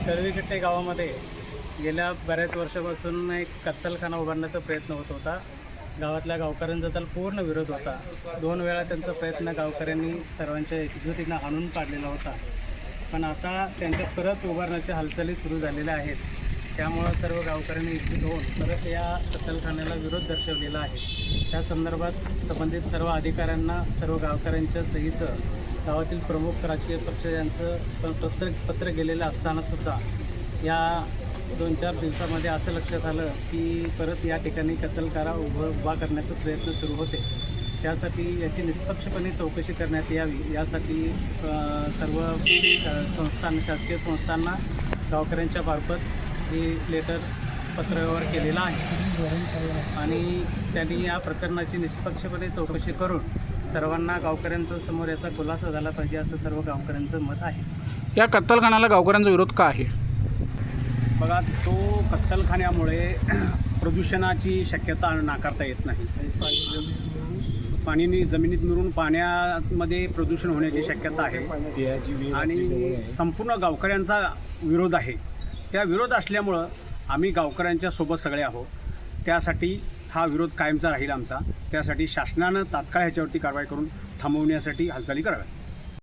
तळवीकट्टे गावामध्ये गेल्या बऱ्याच वर्षापासून एक कत्तलखाना उभारण्याचा प्रयत्न होत होता. गावातल्या गावकऱ्यांचा त्याला पूर्ण विरोध होता. 2 वेळा त्यांचा प्रयत्न गावकऱ्यांनी सर्वांच्या एकजुटीनं हाणून पाडलेला होता. पण आता त्यांच्या परत उभारण्याच्या हालचाली सुरू झालेल्या आहेत. त्यामुळं सर्व गावकऱ्यांनी एकजूट होऊन परत या कत्तलखान्याला विरोध दर्शवलेला आहे. त्या संदर्भात संबंधित सर्व अधिकाऱ्यांना, सर्व गावकऱ्यांच्या सहीचं गावातील प्रमुख राजकीय पक्ष यांचं पत्र गेलेलं असतानासुद्धा या 2-4 दिवसामध्ये असं लक्षात आलं की परत या ठिकाणी कत्तलखाना उभा करण्याचा प्रयत्न सुरू होते. त्यासाठी याची निष्पक्षपणे चौकशी करण्यात यावी यासाठी सर्व शासकीय संस्थांना गावकऱ्यांच्या मार्फत हे पत्रव्यवहार केलेला आहे आणि त्यांनी या प्रकरणाची निष्पक्षपणे चौकशी करून सर्वांना गावकऱ्यांच्या समोर याचा खुलासा झाला पाहिजे असं सर्व गावकऱ्यांचं मत आहे. या कत्तलखान्याला गावकऱ्यांचा विरोध का आहे? बघा, तो कत्तलखान्यामुळे प्रदूषणाची शक्यता नाकारता येत नाही. पाणी जमिनीत मिळून पाण्यामध्ये प्रदूषण होण्याची शक्यता आहे आणि संपूर्ण गावकऱ्यांचा विरोध आहे. त्या विरोध असल्यामुळं आम्ही गावकऱ्यांच्या सोबत सगळे आहोत. त्यासाठी हा विरोध कायमचा राहील आमचा. त्यासाठी शासनानं तात्काळ ह्याच्यावरती कारवाई करून थांबवण्यासाठी हालचाली कराव्या.